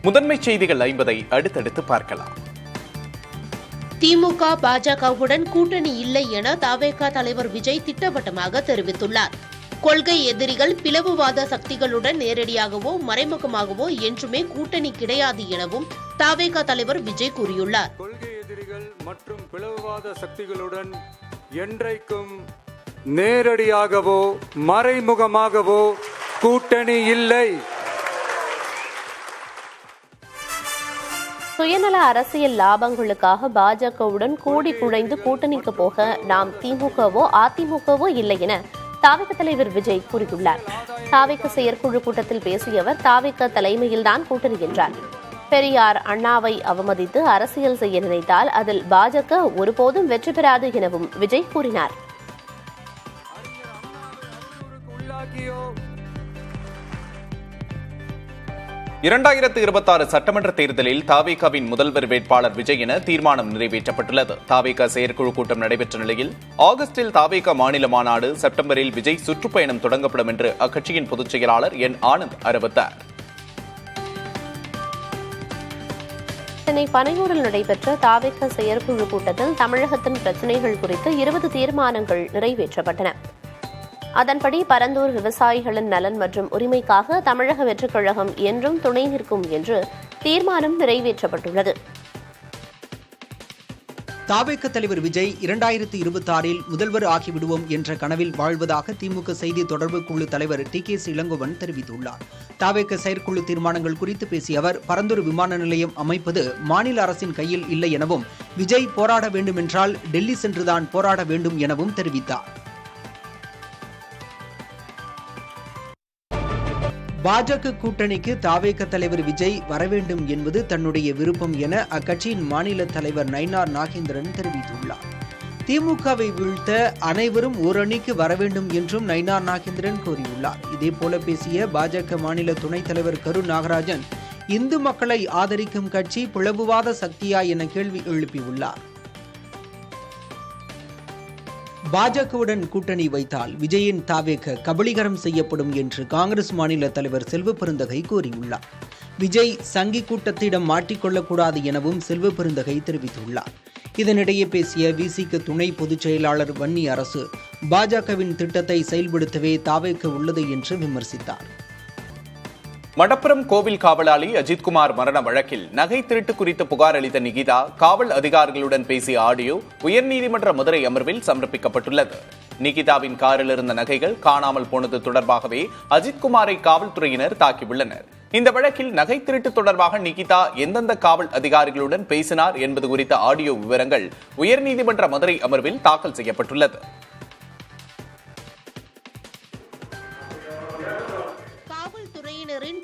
முதன்மை செய்திகள் 50 அடுத்தடுத்து பார்க்கலாம். திமுக பாஜகவுடன் கூட்டணி இல்லை என தவேக தலைவர் விஜய் திட்டவட்டமாக தெரிவித்துள்ளார். கொள்கை எதிரிகள் பிளவுவாத சக்திகளுடன் நேரடியாகவோ மறைமுகமாகவோ என்றுமே கூட்டணி கிடையாது எனவும் தவேக தலைவர் விஜய் கூறியுள்ளார். கொள்கை எதிரிகள் மற்றும் பிளவுவாத சக்திகளுடன் என்றைக்கும் நேரடியாகவோ மறைமுகமாகவோ கூட்டணி இல்லை. சுயநல அரசியல் லாபங்களுக்காக பாஜகவுடன் கூடி குழைந்து கூட்டணிக்கு போக நாம் திமுகவோ அதிமுகவோ இல்லை என தவேக தலைவர் விஜய் கூறியுள்ளார். தவேக செயற்குழு கூட்டத்தில் பேசிய அவர் தவேக தலைமையில்தான் கூட்டணி என்றார். பெரியார் அண்ணாவை அவமதித்து அரசியல் செய்ய நினைத்தால் அதில் பாஜக ஒருபோதும் வெற்றி பெறாது எனவும் விஜய் கூறினார். 2026 சட்டமன்ற தேர்தலில் தவேகவின் முதல்வர் வேட்பாளர் விஜய் என தீர்மானம் நிறைவேற்றப்பட்டுள்ளது. தவேக செயற்குழு கூட்டம் நடைபெற்ற நிலையில் ஆகஸ்டில் தவேக மாநில மாநாடு, செப்டம்பரில் விஜய் சுற்றுப்பயணம் தொடங்கப்படும் என்று அக்கட்சியின் பொதுச் செயலாளர் என் ஆனந்த் அறிவித்தார். சென்னை பனையூரில் நடைபெற்ற தவேக செயற்குழு கூட்டத்தில் தமிழகத்தின் பிரச்சினைகள் குறித்து 20 தீர்மானங்கள் நிறைவேற்றப்பட்டன. அதன்படி பரந்தூர் விவசாயிகளின் நலன் மற்றும் உரிமைக்காக தமிழக வெற்றிக் கழகம் என்றும் துணை நிற்கும் என்று தீர்மானம் நிறைவேற்றப்பட்டுள்ளது. தவேக தலைவர் விஜய் 2026 முதல்வர் ஆகிவிடுவோம் என்ற கனவில் வாழ்வதாக திமுக செய்தி தொடர்பு குழு தலைவர் TKS இளங்கோவன் தெரிவித்துள்ளார். தவேக செயற்குழு தீர்மானங்கள் குறித்து பேசிய அவர், பரந்தூர் விமான நிலையம் அமைப்பது மாநில அரசின் கையில் இல்லை எனவும், விஜய் போராட வேண்டுமென்றால் டெல்லி சென்றுதான் போராட வேண்டும் எனவும் தெரிவித்தார். பாஜக கூட்டணிக்கு தவேக தலைவர் விஜய் வரவேண்டும் என்பது தன்னுடைய விருப்பம் என அக்கட்சியின் மாநில தலைவர் நயினார் நாகேந்திரன் தெரிவித்துள்ளார். திமுகவை வீழ்த்த அனைவரும் ஓரணிக்கு வரவேண்டும் என்றும் நயினார் நாகேந்திரன் கூறியுள்ளார். இதேபோல பேசிய பாஜக மாநில துணைத் தலைவர் கரு நாகராஜன், இந்து மக்களை ஆதரிக்கும் கட்சி பிளவுவாத சக்தியா என கேள்வி எழுப்பியுள்ளார். பாஜகவுடன் கூட்டணி வைத்தால் விஜயின் தவேக கபலீகரம் செய்யப்படும் என்று காங்கிரஸ் மாநில தலைவர் செல்வ பெருந்தகை கூறியுள்ளார். விஜய் சங்கி கூட்டத்திடம் மாட்டிக்கொள்ளக்கூடாது எனவும் செல்வ பெருந்தகை தெரிவித்துள்ளார். இதனிடையே பேசிய விசிக துணை பொதுச் செயலாளர் வன்னி அரசு பாஜகவின் திட்டத்தை செயல்படுத்தவே தவேக உள்ளது என்று விமர்சித்தார். மடப்புரம் கோவில் காவலாளி அஜித்குமார் மரண வழக்கில் நகை திருட்டு குறித்து புகார் அளித்த நிகிதா காவல் அதிகாரிகளுடன் பேசிய ஆடியோ உயர்நீதிமன்ற மதுரை அமர்வில் சமர்ப்பிக்கப்பட்டுள்ளது. நிகிதாவின் காரில் இருந்த நகைகள் காணாமல் போனது தொடர்பாகவே அஜித்குமாரை காவல்துறையினர் தாக்கியுள்ளனர். இந்த வழக்கில் நகை திருட்டு தொடர்பாக நிகிதா எந்தெந்த காவல் அதிகாரிகளுடன் பேசினார் என்பது குறித்த ஆடியோ விவரங்கள் உயர்நீதிமன்ற மதுரை அமர்வில் தாக்கல் செய்யப்பட்டுள்ளது.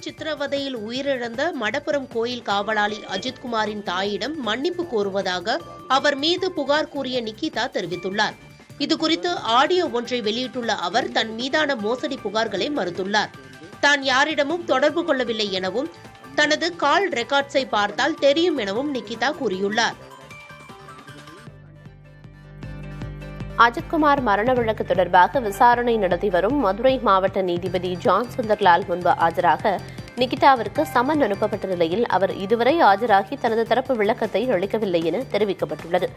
சித்திரவதையில் உயிரிழந்த மடப்புரம் கோயில் காவலாளி அஜித்குமாரின் தாயிடம் மன்னிப்பு கோருவதாக அவர் மீது புகார் கூறிய நிகிதா தெரிவித்துள்ளார். இதுகுறித்து ஆடியோ ஒன்றை வெளியிட்டுள்ள அவர் தன் மீதான மோசடி புகார்களை மறுத்துள்ளார். தான் யாரிடமும் தொடர்பு கொள்ளவில்லை எனவும், தனது கால் ரெக்கார்ட்ஸை பார்த்தால் தெரியும் எனவும் நிகிதா கூறியுள்ளார். அஜித்குமார் மரண வழக்கு தொடர்பாக விசாரணை நடத்தி வரும் மதுரை மாவட்ட நீதிபதி ஜான் சுந்தர்லால் முன்பு ஆஜராக நிகிதாவிற்கு சமன் அனுப்பப்பட்ட நிலையில் அவர் இதுவரை ஆஜராகி தனது தரப்பு விளக்கத்தை அளிக்கவில்லை என தெரிவிக்கப்பட்டுள்ளது.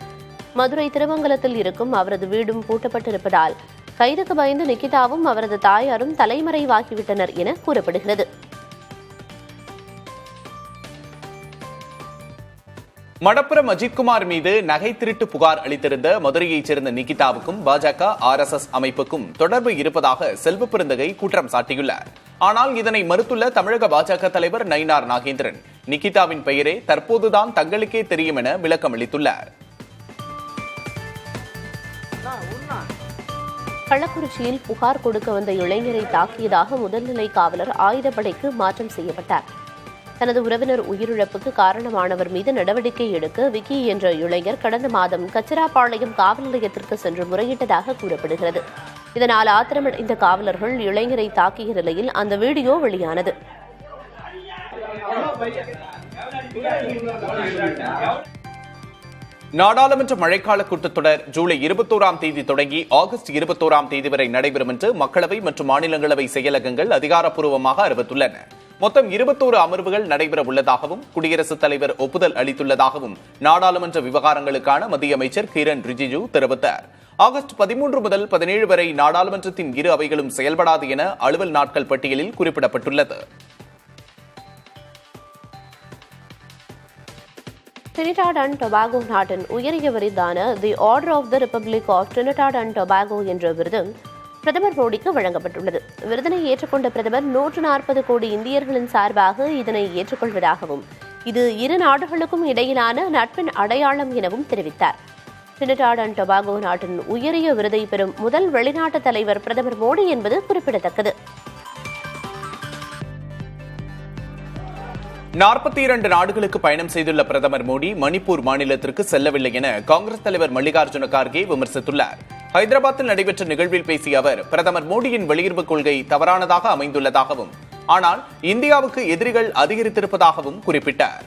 மதுரை திருமங்கலத்தில் இருக்கும் அவரது வீடும் பூட்டப்பட்டிருப்பதால் கைதுக்கு பயந்து நிகிதாவும் அவரது தாயாரும் தலைமறைவாகிவிட்டனர் என கூறப்படுகிறது. மடப்புரம் அஜித்குமார் மீது நகை திருட்டு புகார் அளித்திருந்த மதுரையைச் சேர்ந்த நிகிதாவுக்கும் பாஜக RSS அமைப்புக்கும் தொடர்பு இருப்பதாக செல்வ பெருந்தகை குற்றம் சாட்டியுள்ளார். ஆனால் இதனை மறுத்துள்ள தமிழக பாஜக தலைவர் நயினார் நாகேந்திரன், நிகிதாவின் பெயரே தற்போதுதான் தங்களுக்கே தெரியும் என விளக்கம் அளித்துள்ளார். கள்ளக்குறிச்சியில் புகார் கொடுக்க வந்த இளைஞரை தாக்கியதாக முதல்நிலை காவலர் ஆயுதப்படைக்கு மாற்றம் செய்யப்பட்டார். தனது உறவினர் உயிரிழப்புக்கு காரணமானவர் மீது நடவடிக்கை எடுக்க விக்கி என்ற இளைஞர் கடந்த மாதம் கச்சிராபாளையம் காவல் நிலையத்திற்கு சென்று முறையிட்டதாக கூறப்படுகிறது. இதனால் ஆத்திரமடைந்த காவலர்கள் இளைஞரை தாக்கிய நிலையில் அந்த வீடியோ வெளியானது. நாடாளுமன்ற மழைக்கால கூட்டத்தொடர் ஜூலை 21ஆம் தேதி தொடங்கி ஆகஸ்ட் 21ஆம் தேதி வரை நடைபெறும் என்று மக்களவை மற்றும் மாநிலங்களவை செயலகங்கள் அதிகாரப்பூர்வமாக அறிவித்துள்ளன. மொத்தம் 21 அமர்வுகள் நடைபெற உள்ளதாகவும் குடியரசுத் தலைவர் ஒப்புதல் அளித்துள்ளதாகவும் நாடாளுமன்ற விவகாரங்களுக்கான மத்திய அமைச்சர் கிரண் ரிஜிஜு தெரிவித்தார். ஆகஸ்ட் 13 முதல் 17 வரை நாடாளுமன்றத்தின் இரு அவைகளும் செயல்படாது என அலுவல் நாட்கள் பட்டியலில் குறிப்பிடப்பட்டுள்ளது. டிரினிடாட் அண்ட் டொபாகோ நாட்டின் உயரிய விருதான the order of the republic of Trinidad and Tobago என்ற விருது பிரதமர் மோடிக்கு வழங்கப்பட்டுள்ளது. விருதினை ஏற்றுக்கொண்ட பிரதமர் 140 கோடி இந்தியர்களின் சார்பாக இதனை ஏற்றுக்கொள்வதாகவும் இது இரு நாடுகளுக்கும் இடையிலான நட்பின் அடையாளம் எனவும் தெரிவித்தார். டிரினிடாட் அண்ட் டொபாகோ நாட்டின் உயரிய விருதை பெறும் முதல் வெளிநாட்டு தலைவர் பிரதமர் மோடி என்பது குறிப்பிடத்தக்கது. 42 நாடுகளுக்கு பயணம் செய்துள்ள பிரதமர் மோடி மணிப்பூர் மாநிலத்திற்கு செல்லவில்லை என காங்கிரஸ் தலைவர் மல்லிகார்ஜுன கார்கே விமர்சித்துள்ளார். ஹைதராபாத்தில் நடைபெற்ற நிகழ்வில் பேசிய அவர் பிரதமர் மோடியின் வெளியுறவு கொள்கை தவறானதாக அமைந்துள்ளதாகவும் ஆனால் இந்தியாவுக்கு எதிரிகள் அதிகரித்திருப்பதாகவும் குறிப்பிட்டார்.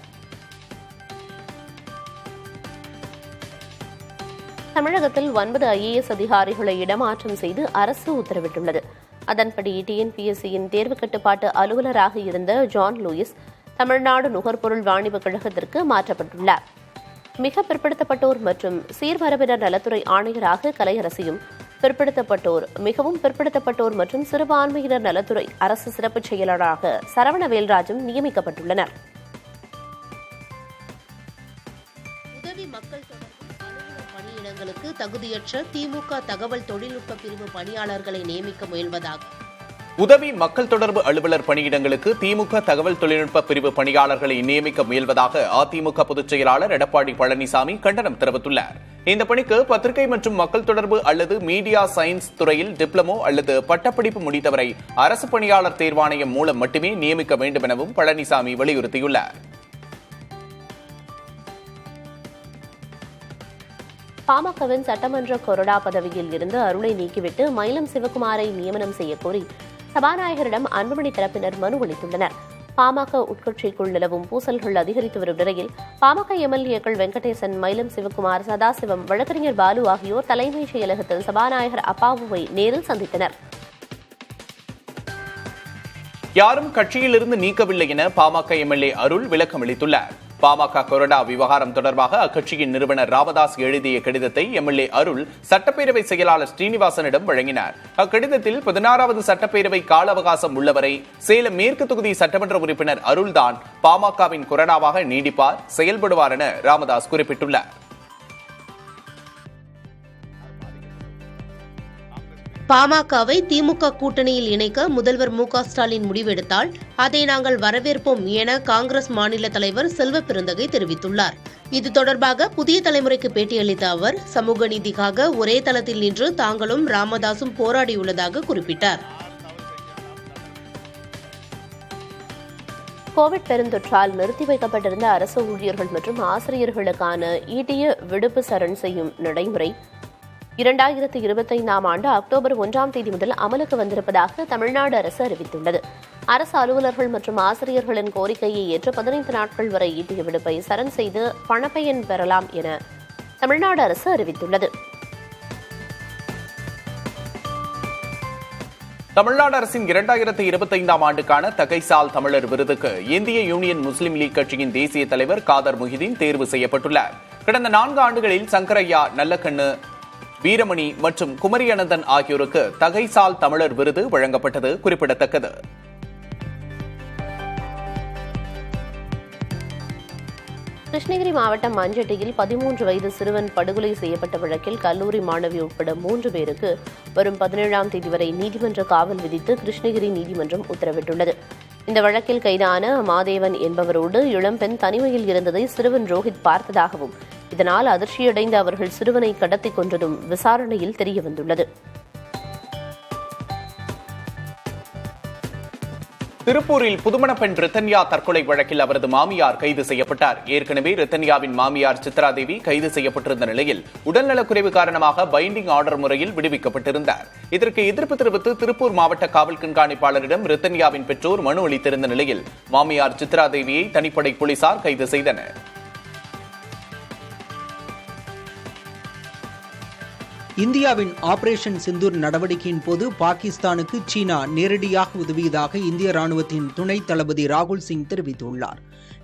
தமிழகத்தில் 9 IAS அதிகாரிகளை இடமாற்றம் செய்து அரசு உத்தரவிட்டுள்ளது. அதன்படி TNPSCயின் தேர்வு கட்டுப்பாட்டு அலுவலராக இருந்த ஜான் லூயிஸ் தமிழ்நாடு நுகர்பொருள் வாணிப கழகத்திற்கு மாற்றப்பட்டுள்ளார். மிக பிற்படுத்தப்பட்டோர் மற்றும் சீர்மரபினர் நலத்துறை ஆணையராக கலையரசியும், மிகவும் பிற்படுத்தப்பட்டோர் மற்றும் சிறுபான்மையினர் நலத்துறை அரசு சிறப்பு செயலராக சரவண வேல்ராஜும் நியமிக்கப்பட்டுள்ளனர். பணியிடங்களுக்கு தகுதியற்ற திமுக தகவல் தொழில்நுட்ப பிரிவு பணியாளர்களை நியமிக்க முயல்வதாக உதவி மக்கள் தொடர்பு அலுவலர் பணியிடங்களுக்கு திமுக தகவல் தொழில்நுட்ப பிரிவு பணியாளர்களை நியமிக்க முயல்வதாக அதிமுக பொதுச் செயலாளர் எடப்பாடி பழனிசாமி கண்டனம் தெரிவித்துள்ளார். இந்த பணிக்கு பத்திரிகை மற்றும் மக்கள் தொடர்பு அல்லது மீடியா சயின்ஸ் துறையில் டிப்ளமோ அல்லது பட்டப்படிப்பு முடித்தவரை அரசு பணியாளர் தேர்வாணையம் மூலம் மட்டுமே நியமிக்க வேண்டும் எனவும் பழனிசாமி வலியுறுத்தியுள்ளார். பாமகவின் சட்டமன்ற கொறடா பதவியில் இருந்து அருளை நீக்கிவிட்டு மயிலம் சிவக்குமாரை நியமனம் செய்யக்கோரி சபாநாயகரிடம் அன்புமணி தரப்பினர் மனு அளித்துள்ளனர். பாமக உட்கட்சிக்குள் நிலவும் பூசல்கள் அதிகரித்து வரும் நிலையில் பாமக எம்எல்ஏக்கள் வெங்கடேசன், மயிலம் சிவக்குமார், சதாசிவம், வழக்கறிஞர் பாலு ஆகியோர் தலைமைச் செயலகத்தில் சபாநாயகர் அப்பாவுவை நேரில் சந்தித்தனர். யாரும் கட்சியிலிருந்து நீக்கவில்லை என பாமக எம்எல்ஏ அருள் விளக்கம் அளித்துள்ளார். பாமக கொறடா விவகாரம் தொடர்பாக அக்கட்சியின் நிறுவனர் ராமதாஸ் எழுதிய கடிதத்தை எம்எல்ஏ அருள் சட்டப்பேரவை செயலாளர் ஸ்ரீனிவாசனிடம் வழங்கினார். அக்கடிதத்தில் 16வது சட்டப்பேரவை கால அவகாசம் உள்ளவரை சேலம் மேற்கு தொகுதி சட்டமன்ற உறுப்பினர் அருள்தான் பாமகவின் கொறடாவாக நீடிப்பார், செயல்படுவார் என ராமதாஸ் குறிப்பிட்டுள்ளார். பாமகவை திமுக கூட்டணியில் இணைக்க முதல்வர் மு.க.ஸ்டாலின் முடிவெடுத்தால் அதை நாங்கள் வரவேற்போம் என காங்கிரஸ் மாநில தலைவர் செல்வ பெருந்தகை தெரிவித்துள்ளார். இது தொடர்பாக புதிய தலைமுறைக்கு பேட்டியளித்த அவர், சமூக நீதிக்காக ஒரே தளத்தில் நின்று தாங்களும் ராமதாசும் போராடியுள்ளதாக குறிப்பிட்டார். கோவிட் பெருந்தொற்றால் நிறுத்தி வைக்கப்பட்டிருந்த அரசு ஊழியர்கள் மற்றும் ஆசிரியர்களுக்கான ஈட்டிய விடுப்பு சரண் செய்யும் நடைமுறை 2025ஆம் ஆண்டு அக்டோபர் 1ஆம் தேதி முதல் அமலுக்கு வந்திருப்பதாக தமிழ்நாடு அரசு அறிவித்துள்ளது. அரசு அலுவலர்கள் மற்றும் ஆசிரியர்களின் கோரிக்கையை ஏற்று 15 நாட்கள் வரை ஈட்டிய விடுப்பை சரண் செய்து பணப்பயன் பெறலாம் என தமிழ்நாடு அரசு அறிவித்துள்ளது. தமிழ்நாடு அரசின் 2025ஆம் ஆண்டுக்கான தகைசால் தமிழர் விருதுக்கு இந்திய யூனியன் முஸ்லீம் லீக் கட்சியின் தேசிய தலைவர் காதர் முஹிதீன் தேர்வு செய்யப்பட்டுள்ளார். கடந்த 4 ஆண்டுகளில் சங்கரையா, நல்லக்கண்ணு, வீரமணி மற்றும் குமரி அனந்தன் ஆகியோருக்கு தகைசால் தமிழர் விருது வழங்கப்பட்டது குறிப்பிடத்தக்கது. கிருஷ்ணகிரி மாவட்டம் மஞ்சட்டியில் 13 வயது சிறுவன் படுகொலை செய்யப்பட்ட வழக்கில் கல்லூரி மாணவி உட்பட 3 பேருக்கு வரும் 17ஆம் தேதி வரை நீதிமன்ற காவல் விதித்து கிருஷ்ணகிரி நீதிமன்றம் உத்தரவிட்டுள்ளது. இந்த வழக்கில் கைதான மாதேவன் என்பவரோடு இளம்பெண் தனிமையில் இருந்ததை சிறுவன் ரோஹித் பார்த்ததாகவும் இதனால் அதிர்ச்சியடைந்த அவர்கள் சிறுவனை கடத்தி கொன்றதும் விசாரணையில் தெரியவந்துள்ளது. திருப்பூரில் புதுமண பெண் ரித்தன்யா தற்கொலை வழக்கில் அவரது மாமியார் கைது செய்யப்பட்டார். ஏற்கனவே ரித்தன்யாவின் மாமியார் சித்ராதேவி கைது செய்யப்பட்டிருந்த நிலையில் உடல்நலக்குறைவு காரணமாக பைண்டிங் ஆர்டர் முறையில் விடுவிக்கப்பட்டிருந்தார். இதற்கு எதிர்ப்பு தெரிவித்து திருப்பூர் மாவட்ட காவல் கண்காணிப்பாளரிடம் ரித்தன்யாவின் பெற்றோர் மனு அளித்திருந்த நிலையில் மாமியார் சித்ராதேவியை தனிப்படை போலீசார் கைது செய்தனர். இந்தியாவின் ஆபரேஷன் சிந்தூர் நடவடிக்கையின் போது பாகிஸ்தானுக்கு சீனா நேரடியாக உதவியதாக இந்திய ராணுவத்தின் துணை தளபதி ராகுல் சிங் தெரிவித்துள்ளார்.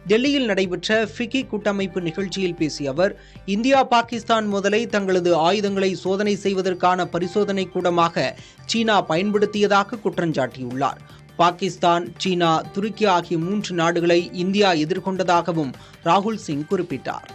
டெல்லியில் நடைபெற்ற ஃபிக்கி கூட்டமைப்பு நிகழ்ச்சியில் பேசிய அவர், இந்தியா பாகிஸ்தான் மோதலை தங்களது ஆயுதங்களை சோதனை செய்வதற்கான பரிசோதனை கூடமாக சீனா பயன்படுத்தியதாக குற்றஞ்சாட்டியுள்ளார். பாகிஸ்தான், சீனா, துருக்கி ஆகிய 3 நாடுகளை இந்தியா எதிர்கொண்டதாகவும் ராகுல் சிங் குறிப்பிட்டார்.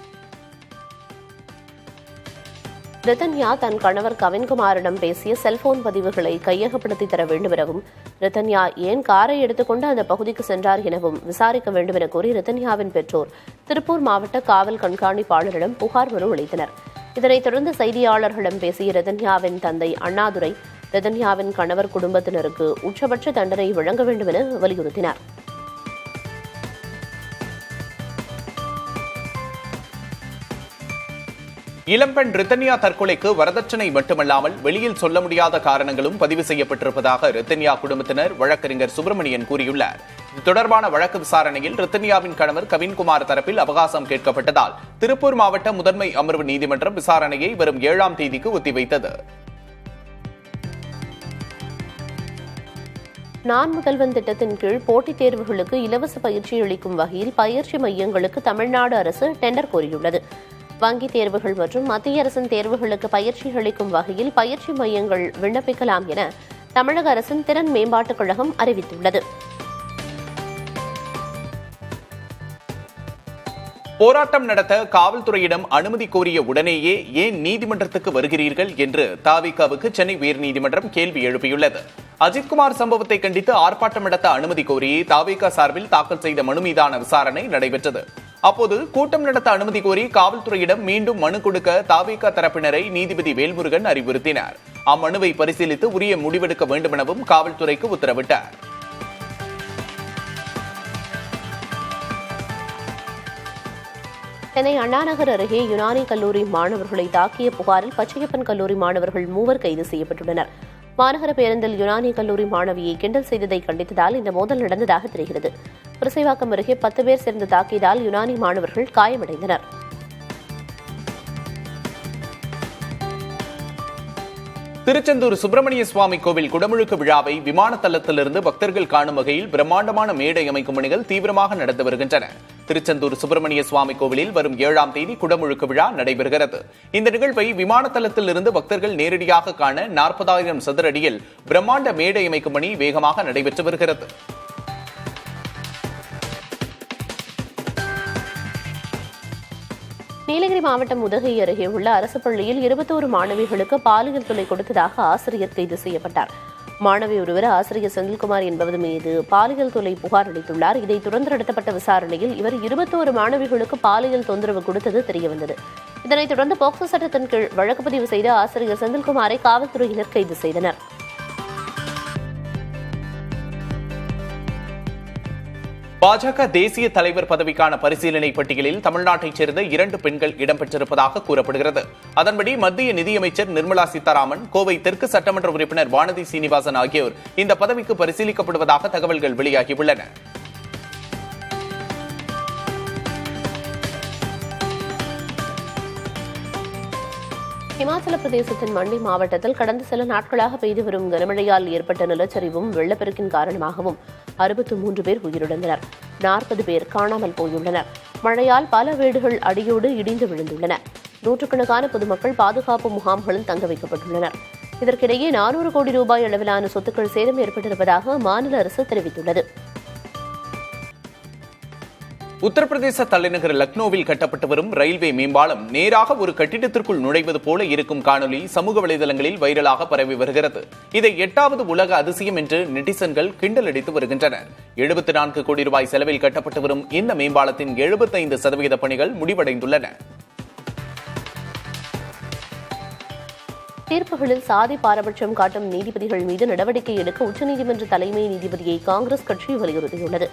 ரிதன்யா தன் கணவர் கவின்குமாரிடம் பேசிய செல்போன் பதிவுகளை கையகப்படுத்தி தர வேண்டும் எனவும், ரிதன்யா ஏன் காரை எடுத்துக்கொண்டு அந்த பகுதிக்கு சென்றார் எனவும் விசாரிக்க வேண்டும் என கூறி ரிதன்யாவின் பெற்றோர் திருப்பூர் மாவட்ட காவல் கண்காணிப்பாளரிடம் புகார் மனு அளித்தனர். இதனைத் தொடர்ந்து செய்தியாளர்களிடம் பேசிய ரிதன்யாவின் தந்தை அண்ணாதுரை, ரிதன்யாவின் கணவர் குடும்பத்தினருக்கு உச்சபட்ச தண்டனை வழங்க வேண்டும் என வலியுறுத்தினார். இளம்பெண் ரித்தன்யா தற்கொலைக்கு வரதட்சணை மட்டுமல்லாமல் வெளியில் சொல்ல முடியாத காரணங்களும் பதிவு செய்யப்பட்டிருப்பதாக ரித்தன்யா குடும்பத்தினர் வழக்கறிஞர் சுப்பிரமணியன் கூறியுள்ளார். இது தொடர்பான வழக்கு விசாரணையில் ரித்தன்யாவின் கணவர் கவின்குமார் தரப்பில் அவகாசம் கேட்கப்பட்டதால் திருப்பூர் மாவட்ட முதன்மை அமர்வு நீதிமன்றம் விசாரணையை வரும் 7ஆம் தேதிக்கு ஒத்திவைத்தது. நான் முதல்வன் திட்டத்தின் கீழ் போட்டித் தேர்வுகளுக்கு இலவச பயிற்சி அளிக்கும் வகையில் பயிற்சி மையங்களுக்கு தமிழ்நாடு அரசு டெண்டர் கோரியுள்ளது. வங்கித் தேர்வுகள் மற்றும் மத்திய அரசின் தேர்வுகளுக்கு பயிற்சி அளிக்கும் வகையில் பயிற்சி மையங்கள் விண்ணப்பிக்கலாம் என தமிழக அரசின் திறன் மேம்பாட்டுக் கழகம் அறிவித்துள்ளது. போராட்டம் நடத்த காவல்துறையிடம் அனுமதி கோரிய உடனேயே ஏன் நீதிமன்றத்துக்கு வருகிறீர்கள் என்று தாவிகாவுக்கு சென்னை உயர்நீதிமன்றம் கேள்வி எழுப்பியுள்ளது. அஜித்குமார் சம்பவத்தை கண்டித்து ஆர்ப்பாட்டம் நடத்த அனுமதி கோரி தாவிகா சார்பில் தாக்கல் செய்த மனு மீதான விசாரணை நடைபெற்றது. அப்போது கூட்டம் நடத்த அனுமதி கோரி காவல்துறையிடம் மீண்டும் மனு கொடுக்க தாவிகா தரப்பினரை நீதிபதி வேல்முருகன் அறிவுறுத்தினார். அம்மனுவை பரிசீலித்து உரிய முடிவெடுக்க வேண்டுமெனவும் காவல்துறைக்கு உத்தரவிட்டார். சென்னை அண்ணாநகர் அருகே யுனானி கல்லூரி மாணவர்களை தாக்கிய புகாரில் பச்சையப்பன் கல்லூரி மாணவர்கள் 3 கைது செய்யப்பட்டுள்ளனர். மாநகர பேருந்தில் யுனானி கல்லூரி மாணவியை கிண்டல் செய்ததை கண்டித்ததால் இந்த மோதல் நடந்ததாக தெரிகிறது. புரசைவாக்கம் அருகே 10 பேர் சேர்ந்து தாக்கியதால் யுனானி மாணவர்கள் காயமடைந்தனர். திருச்செந்தூர் சுப்பிரமணிய சுவாமி கோவில் குடமுழுக்கு விழாவை விமான தளத்திலிருந்து பக்தர்கள் காணும் வகையில் பிரம்மாண்டமான மேடை அமைக்கும் பணிகள் தீவிரமாக நடந்து வருகின்றன. திருச்செந்தூர் சுப்பிரமணிய சுவாமி கோவிலில் வரும் 7ஆம் தேதி குடமுழுக்கு விழா நடைபெறுகிறது. இந்த நிகழ்வை விமான தளத்திலிருந்து பக்தர்கள் நேரடியாக காண 40,000 சதுர அடியில் பிரம்மாண்ட மேடை அமைக்கும் பணி வேகமாக நடைபெற்று வருகிறது. நீலகிரி மாவட்டம் உதகை அருகே உள்ள அரசு பள்ளியில் 21 மாணவிகளுக்கு பாலியல் தொல்லை கொடுத்ததாக ஆசிரியர் கைது செய்யப்பட்டார். மாணவி ஒருவர் ஆசிரியர் செந்தில்குமார் என்பவர் மீது பாலியல் தொல்லை புகார் அளித்துள்ளார். இதைத் தொடர்ந்து நடத்தப்பட்ட விசாரணையில் இவர் 21 மாணவிகளுக்கு பாலியல் தொந்தரவு கொடுத்தது தெரியவந்தது. இதனைத் தொடர்ந்து போக்சோ சட்டத்தின் கீழ் வழக்கு பதிவு செய்த ஆசிரியர் செந்தில்குமாரை காவல்துறையினர் கைது செய்தனர். பாஜக தேசிய தலைவர் பதவிக்கான பரிசீலனை பட்டியலில் தமிழ்நாட்டைச் சேர்ந்த 2 பெண்கள் இடம்பெற்றிருப்பதாக கூறப்படுகிறது. அதன்படி மத்திய நிதியமைச்சர் நிர்மலா சீதாராமன், கோவை தெற்கு சட்டமன்ற உறுப்பினர் வானதி சீனிவாசன் ஆகியோர் இந்த பதவிக்கு பரிசீலிக்கப்படுவதாக தகவல்கள் வெளியாகியுள்ளன. இமாச்சல பிரதேசத்தின் மண்டி மாவட்டத்தில் கடந்த சில நாட்களாக பெய்து வரும் கனமழையால் ஏற்பட்ட நிலச்சரிவும் வெள்ளப்பெருக்கின் காரணமாகவும் 63 பேர் உயிரிழந்தனர். 40 பேர் காணாமல் போயுள்ளனர். மழையால் பல வீடுகள் அடியோடு இடிந்து விழுந்துள்ளன. நூற்றுக்கணக்கான பொதுமக்கள் பாதுகாப்பு முகாம்களில் தங்க வைக்கப்பட்டுள்ளனர். இதற்கிடையே 400 கோடி ரூபாய் அளவிலான சொத்துக்கள் சேதம் ஏற்பட்டிருப்பதாக மாநில அரசு தெரிவித்துள்ளது. உத்தரப்பிரதேச தலைநகர் லக்னோவில் கட்டப்பட்டு வரும் ரயில்வே மேம்பாலம் நேராக ஒரு கட்டிடத்திற்குள் நுழைவது போல இருக்கும் காணொலி சமூக வலைதளங்களில் வைரலாக பரவி வருகிறது. இதை 8வது உலக அதிசயம் என்று நெட்டிசன்கள் கிண்டல் அடித்து வருகின்றனர். 74 கோடி ரூபாய் செலவில் கட்டப்பட்டு வரும் இந்த மேம்பாலத்தின் 75% பணிகள் முடிவடைந்துள்ளன. தீர்ப்புகளில் சாதி பாரபட்சம் காட்டும் நீதிபதிகள் மீது நடவடிக்கை எடுக்க உச்சநீதிமன்ற தலைமை நீதிபதியை காங்கிரஸ் கட்சி வலியுறுத்தியுள்ளது.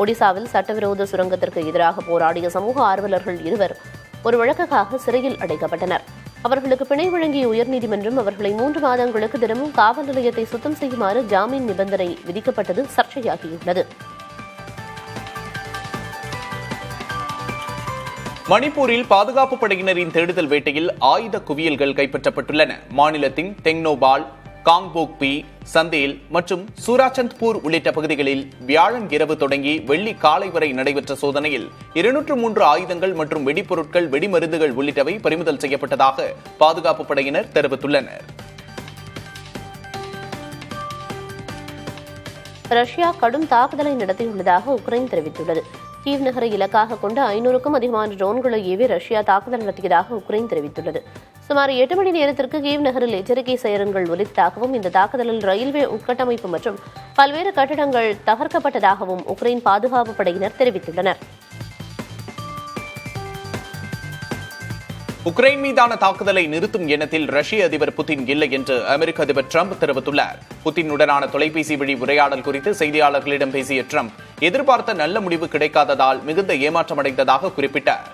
ஒடிசாவில் சட்டவிரோத சுரங்கத்திற்கு எதிராக போராடிய சமூக ஆர்வலர்கள் 2 ஒரு வழக்குக்காக சிறையில் அடைக்கப்பட்டனர். அவர்களுக்கு பிணை வழங்கிய உயர்நீதிமன்றம் அவர்களை 3 மாதங்களுக்கு தினமும் காவல் நிலையத்தை சுத்தம் செய்யுமாறு ஜாமீன் நிபந்தனை விதிக்கப்பட்டது சர்ச்சையாகியுள்ளது. மணிப்பூரில் பாதுகாப்பு படையினரின் தேடுதல் வேட்டையில் ஆயுத குவியல்கள் கைப்பற்றப்பட்டுள்ளன. மாநிலத்தின் தெங்னோபால், காங்போக்பி, சந்தேல் மற்றும் சூராச்சந்த்பூர் உள்ளிட்ட பகுதிகளில் வியாழன் இரவு தொடங்கி வெள்ளி காலை வரை நடைபெற்ற சோதனையில் 203 ஆயுதங்கள் மற்றும் வெடிப்பொருட்கள், வெடிமருந்துகள் உள்ளிட்டவை பறிமுதல் செய்யப்பட்டதாக பாதுகாப்பு படையினர் தெரிவித்துள்ளனர். ரஷ்யா கடும் தாக்குதலை நடத்தியுள்ளதாக உக்ரைன் தெரிவித்துள்ளது. கீவ் நகரை இலக்காக கொண்டு 500க்கும் அதிகமான ட்ரோன்களை ஏவி ரஷ்யா தாக்குதல் நடத்தியதாக உக்ரைன் தெரிவித்துள்ளது. சுமார் 8 மணி நேரத்திற்கு கீவ் நகரில் எச்சரிக்கை சைரன்கள் ஒலித்ததாகவும் இந்த தாக்குதலில் ரயில்வே உட்கட்டமைப்பு மற்றும் பல்வேறு கட்டடங்கள் தகர்க்கப்பட்டதாகவும் உக்ரைன் பாதுகாப்பு படையினர் தெரிவித்துள்ளனர். உக்ரைன் மீதான தாக்குதலை நிறுத்தும் எண்ணத்தில் ரஷ்ய அதிபர் புதின் இல்லை என்று அமெரிக்க அதிபர் டிரம்ப் தெரிவித்துள்ளார். புதினுடனான தொலைபேசி வழி உரையாடல் குறித்து செய்தியாளர்களிடம் பேசிய டிரம்ப் எதிர்பார்த்த நல்ல முடிவு கிடைக்காததால் மிகுந்த ஏமாற்றமடைந்ததாக குறிப்பிட்டார்.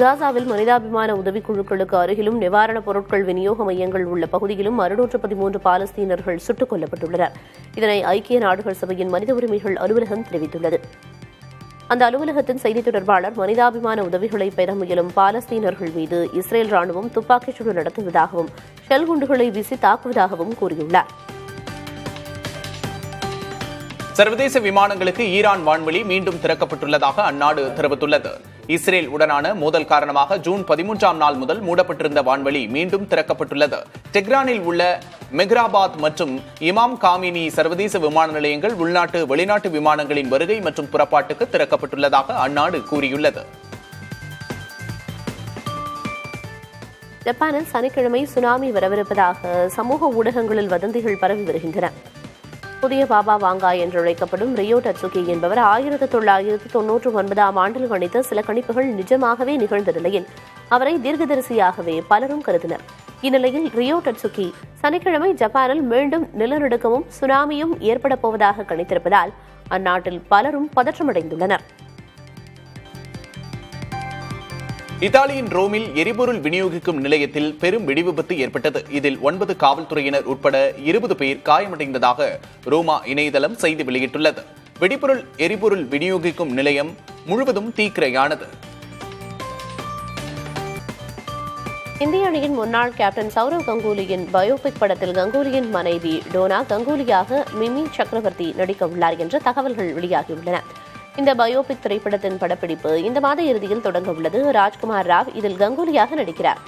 காசாவில் மனிதாபிமான உதவிக்குழுக்களுக்கு அருகிலும் நிவாரணப் பொருட்கள் விநியோக மையங்கள் உள்ள பகுதியிலும் 613 பாலஸ்தீனர்கள் சுட்டுக் கொல்லப்பட்டுள்ளனர். இதனை ஐக்கிய நாடுகள் சபையின் மனித உரிமைகள் அலுவலகம் தெரிவித்துள்ளது. அந்த அலுவலகத்தின் செய்தித் தொடர்பாளர் மனிதாபிமான உதவிகளை பெற முயலும் பாலஸ்தீனர்கள் மீது இஸ்ரேல் ராணுவம் துப்பாக்கிச் சூடு நடத்துவதாகவும் ஷெல் குண்டுகளை வீசி தாக்குவதாகவும் கூறியுள்ளார். சர்வதேச விமானங்களுக்கு ஈரான் வான்வெளி மீண்டும் திறக்கப்பட்டுள்ளதாக அந்நாடு தெரிவித்துள்ளது. இஸ்ரேல் உடனான மோதல் காரணமாக ஜூன் 13ஆம் நாள் முதல் மூடப்பட்டிருந்த வான்வெளி மீண்டும் திறக்கப்பட்டுள்ளது. டெஹ்ரானில் உள்ள மெஹ்ராபாத் மற்றும் இமாம் காமினி சர்வதேச விமான நிலையங்கள் உள்நாட்டு, வெளிநாட்டு விமானங்களின் வருகை மற்றும் புறப்பாட்டுக்கு திறக்கப்பட்டுள்ளதாக அந்நாடு கூறியுள்ளது. ஜப்பானில் சனிக்கிழமை சுனாமி வரவிருப்பதாக சமூக ஊடகங்களில் வதந்திகள் பரவி வருகின்றன. புதிய பாபா வாங்காய் என்று அழைக்கப்படும் ரியோ டட்சுகி என்பவர் 1999ஆம் ஆண்டில் கணித்த சில கணிப்புகள் நிஜமாகவே நிகழ்ந்த நிலையில் அவரை தீர்க்கதரிசியாகவே பலரும் கருதினர். இந்நிலையில் ரியோ டட்சுகி சனிக்கிழமை ஜப்பானில் மீண்டும் நிலநடுக்கமும் சுனாமியும் ஏற்படப் போவதாக கணித்திருப்பதால் அந்நாட்டில் பலரும் பதற்றமடைந்துள்ளனர். இத்தாலியின் ரோமில் எரிபொருள் விநியோகிக்கும் நிலையத்தில் பெரும் வெடிவிபத்து ஏற்பட்டது. இதில் 9 காவல்துறையினர் உட்பட 20 பேர் காயமடைந்ததாக ரோமா இணையதளம் செய்தி வெளியிட்டுள்ளது. வெடிபொருள் எரிபொருள் விநியோகிக்கும் நிலையம் முழுவதும் தீக்கிரையானது. இந்திய அணியின் முன்னாள் கேப்டன் சௌரவ் கங்குலியின் பயோபிக் படத்தில் கங்குலியின் மனைவி டோனா கங்குலியாக மிமி சக்கரவர்த்தி நடிக்க உள்ளார் என்ற தகவல்கள் வெளியாகியுள்ளன. இந்த பயோபிக் திரைப்படத்தின் படப்பிடிப்பு இந்த மாத இறுதியில் தொடங்க உள்ளது. ராஜ்குமார் ராவ் இதில் கங்குலியாக நடிக்கிறார்.